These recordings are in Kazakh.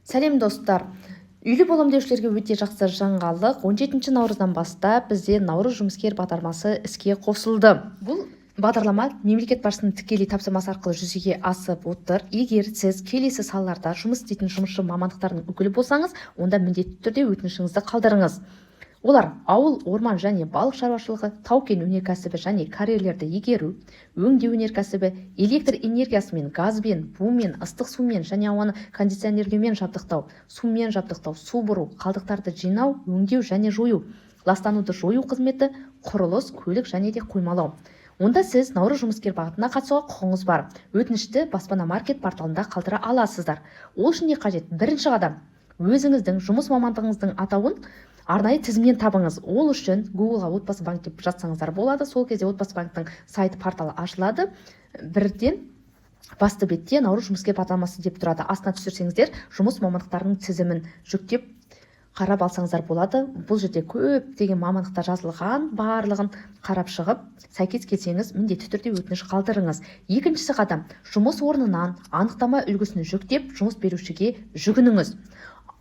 Сәлем достар. Үйлі болам деушілерге өте жақсы жаңалық. 17 наурыздан бастап бізде наурыз жұмыскер бағдарламасы іске қосылды. Бұл бағдарлама мемлекет басшысының тікелей тапсырмасы арқылы жүзеге асып отыр. Егер сіз келесі салаларда жұмыс істейтін жұмысшы мамандықтарының өкілі болсаңыз, онда міндетті түрде өтінішіңізді қалдырыңыз. Олар ауыл, орман және балық шаруашылығы, тау-кен өнеркәсібі және карьерлерді игеру, өңдеу өнеркәсібі, электр энергиясымен, газбен, бумен, ыстық сумен және ауаны кондиционерлеумен жабдықтау, сумен жабдықтау, су бұру, қалдықтарды жинау, өңдеу және жою, ластануды жою қызметі, құрылыс, көлік және де қоймалау. Онда сіз наурыз жұмыскер бағытына қатысуға құқыңыз бар. Өтінішті баспана маркет порталында қалдыра аласыздар. Ол үшін не қажет? Бірінші қадам, өзіңіздің жұмыс мамандығыңыздың атауын арнайы тізімнен табыңыз. Ол үшін Google-ға отбасы банк деп жазсаңыздар болады. Сол кезде отбасы банктың сайты порталы ашылады. Бірден басты бетте наурыз жұмыскер бағдарламасы деп тұрады. Астына түсірсеңіздер, жұмыс мамандықтарының тізімін жүктеп қарап алсаңыздар болады. Бұл жерде көптеген мамандықтар жазылған, барлығын қарап шығып, сәйкес келсеңіз, міндетті түрде өтініш қалдырыңыз. Екіншісі қадам, жұмыс орнынан анықтама үлгісін жүктеп, жұмыс берушіге жүгініңіз.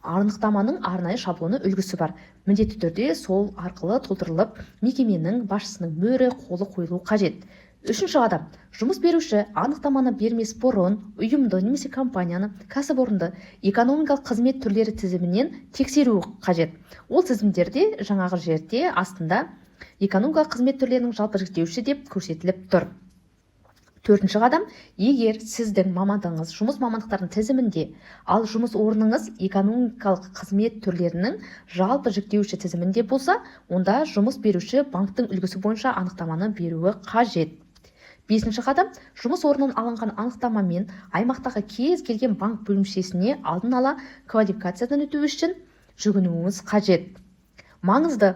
Анықтаманың арнайы шаблоны үлгісі бар. Міндетті түрде сол арқылы толтырылып, мекеменің басшысының мөрі қолы қойылуы қажет. Үшінші қадам, жұмыс беруші анықтаманы бермес бұрын ұйымды немесе компанияны, кәсіпорынды экономикалық қызмет түрлері тізімінен тексеруі қажет. Ол тізімдерде жаңағы жерде астында экономикалық қызмет түрлерінің жалпы жіктеуіші деп көрсетіліп тұр. Төртінші қадам, егер сіздің мамандығыңыз жұмыс мамандықтарының тізімінде, ал жұмыс орныңыз экономикалық қызмет түрлерінің жалпы жіктеуіші тізімінде болса, онда жұмыс беруші банктың үлгісі бойынша анықтаманы беруі қажет. Бесінші қадам, жұмыс орнынан алынған анықтамамен аймақтағы кез келген банк бөлімшесіне алдын ала квалификациядан өту үшін жүгінуіңіз қажет. Маңызды,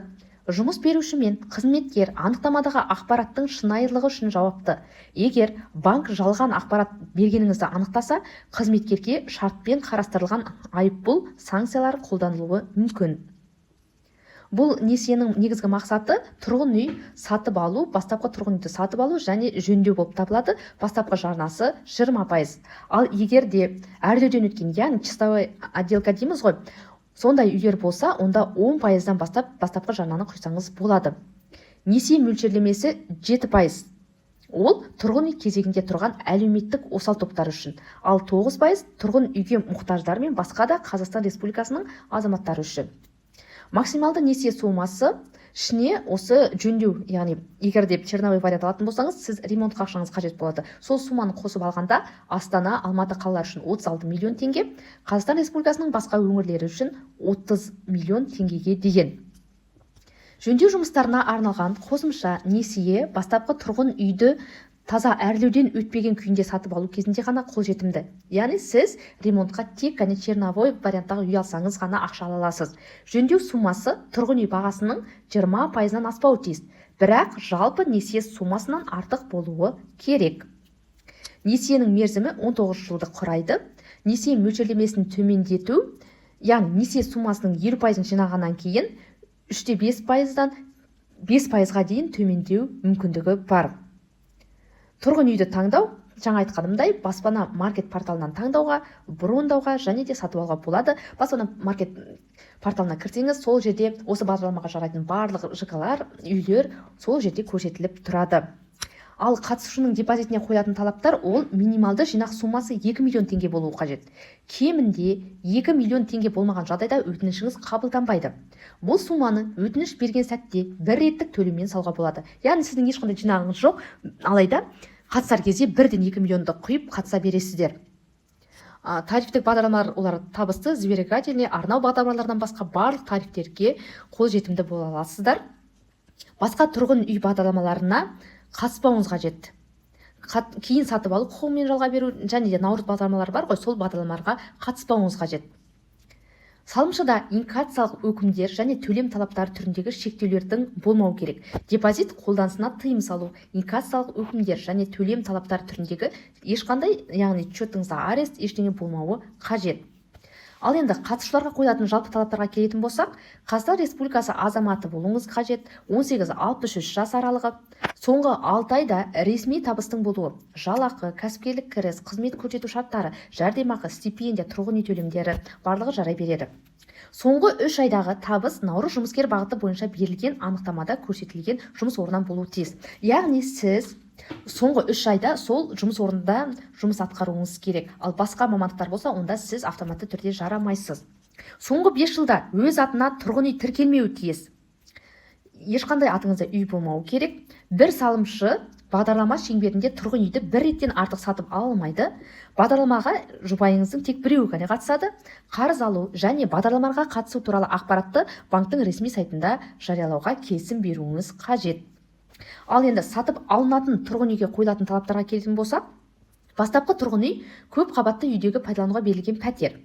жұмыс беруші мен қызметкер анықтамадағы ақпараттың шынайылығы үшін жауапты. Егер банк жалған ақпарат бергеніңізді анықтаса, қызметкерге шартпен қарастырылған айыппұл санкциялар қолданылуы мүмкін. Бұл несиенің негізгі мақсаты тұрғын үй сатып алу, бастапқы тұрғын үйді сатып алу және жөндеу болып табылады. Бастапқы жарнасы 20%. Ал егер де әрлеуден өткен, яғни чистовой отделка дейміз ғой, сондай үйлер болса, онда 10%-дан бастапқы жарнаны құйсаңыз болады. Несие мөлшерлемесі 7%. Ол тұрғын үй кезегінде тұрған әлеуметтік осал топтар үшін. Ал 9% тұрғын үйге мұқтаждар мен басқа да Қазақстан Республикасының азаматтары үшін. Максималды несие сомасы ішіне осы жөндеу, яғни егер де черновой вариант алатын болсаңыз, сіз ремонтқа ақшаңыз қажет болады. Сол суманы қосып алғанда Астана, Алматы қалалары үшін 36 миллион теңге, Қазақстан Республикасының басқа өңірлері үшін 30 миллион теңгеге деген. Жөндеу жұмыстарына арналған қосымша несие бастапқы тұрғын үйді таза әрлеуден өтпеген күйінде сатып алу кезінде ғана қолжетімді. Яғни сіз ремонтқа тек қана черновой варианттағы үй алсаңыз ғана ақша ала аласыз. Жөндеу сумасы тұрғын үй бағасының 20%-нан аспауы тиіс, бірақ жалпы несие сумасынан артық болуы керек. Несиенің мерзімі 19 жылды құрайды. Несие мөлшерлемесін төмендету, яғни несие сумасының 50%-ын жинағаннан кейін 3-5%-дан 5%-ға дейін төмендеу мүмкіндігі бар. Тұрғын үйді таңдау, жаңа айтқанымдай, баспана маркет порталынан таңдауға, брондауға және де сатып алуға болады. Баспана маркет порталына кірсеңіз, сол жерде осы бағдарламаға жарайтын барлық ЖК-лар, үйлер сол жерде көрсетіліп тұрады. Ал қатысушының депозитіне қоятын талаптар, ол минималды жинақ сумасы 2 миллион теңге болуы қажет. Кемінде 2 миллион теңге болмаған жағдайда өтінішіңіз қабылданбайды. Бұл суманы өтініш берген сәтте бір реттік төлеммен салуға болады. Яғни сіздің ешқандай жинағыңыз жоқ, алайда қатысар кезде бірден 2 миллионды құйып қатыса бересіздер. Тарифтік бағдарламалар олар табысты, сберегательный, арнау бағдарламалардан басқа барлық тарифтерге қолжетімді бола аласыздар. Басқа тұрғын үй бағдарламаларына қатыспауыңыз қажет. Кейін сатып алу құқығымен жалға беру және де наурыз бағдарламалары бар ғой, сол бағдарламаларға қатыспауыңыз қажет. Салымшыда инкассалық өкімдер және төлем талаптары түріндегі шектеулердің болмау керек. Депозит қолданысына тыйым салу, инкассалық өкімдер және төлем талаптары түріндегі ешқандай, яғни счетыңызда арест ештеңе болмауы қажет. Ал енді қатысушыларға қойылатын жалпы талаптарға келетін болсақ, Қазақстан Республикасы азаматы болуыңыз қажет, 18-63 жас аралығы, соңғы 6 айда ресми табыстың болуы, жалақы, кәсіпкерлік кіріс, қызмет көрсету шарттары, жәрдемақы, стипендия, тұрғын үй төлемдері барлығы жарай береді. Соңғы 3 айдағы табыс наурыз жұмыскер бағыты бойынша берілген анықтамада көрсетілген жұмыс орнынан болуы тиіс. Яғни сіз соңғы 3 айда сол жұмыс орнында жұмыс атқаруыңыз керек. Ал басқа мамандықтар болса, онда сіз автоматты түрде жарамайсыз. Соңғы 5 жылда өз атына тұрғын үй тіркелмеуі тиіс. Ешқандай атыңызда үй болмауы керек. Бір салымшы бағдарлама шеңберінде тұрғын үйді бір реттен артық сатып ала алмайды. Бағдарламаға жұбайыңыздың тек біреуі ғана қатысады. Қарыз алу және бағдарламаға қатысу туралы ақпаратты банктың ресми сайтында жариялауға келісім беруіңіз қажет. Ал енді сатып алынатын тұрғын үйге қойылатын талаптарға келетін болсақ, бастапқы тұрғын үй көп қабатты үйдегі пайдалануға берілген пәтер.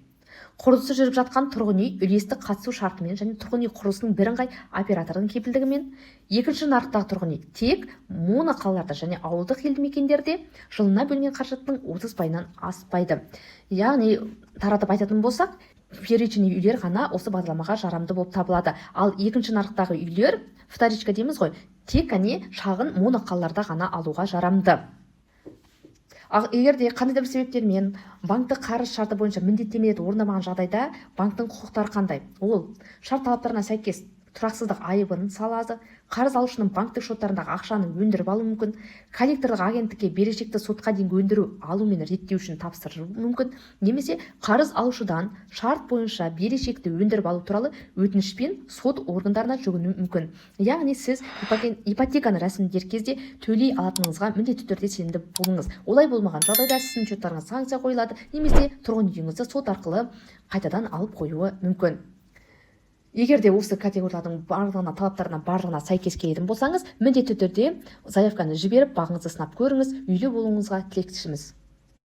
Құрылысы жүріп жатқан тұрғын үй үлестік қатысу шартымен және тұрғын үй құрылысының бірыңғай операторының кепілдігімен. Екінші нарықтағы тұрғын үй тек моноқалаларда және ауылдық елді мекендерде жылына бөлінген қаражаттың 30%-нан аспайды. Яғни таратып айтатын болсақ, первичный үйлер ғана осы бағдарламаға жарамды болып табылады. Ал екінші нарықтағы үйлер, вторичка дейміз ғой, тек шағын моноқалаларда ғана алуға жарамды. Ал егер де қандай да бір себептермен банктік қарыз шарты бойынша міндеттемелерді орындамаған жағдайда банктың құқықтары қандай? Ол шарт талаптарына сәйкес тұрақсыздық айыбын салады, қарыз алушының банктік шоттарындағы ақшаны өндіріп алу мүмкін, коллекторлық агенттікке берешекті сотқа дейін өндіру, алу мен реттеу үшін тапсыру мүмкін, немесе қарыз алушыдан шарт бойынша берешекті өндіріп алу туралы өтінішпен сот органдарына жүгіну мүмкін. Яғни сіз ипотеканы рәсімдер кезде төлей алатыныңызға міндетті түрде сенімді болыңыз. Олай болмаған жағдайда сіздің шоттарыңызға санкция қойылады, немесе тұрғын үйіңізді сот арқылы қайтадан алып қоюы мүмкін. Егер де осы категориялардың барлығына сәйкес келетін болсаңыз, міндетті түрде заявканы жіберіп, бағыңызды сынап көріңіз, үйлі болуыңызға тілектеспіз.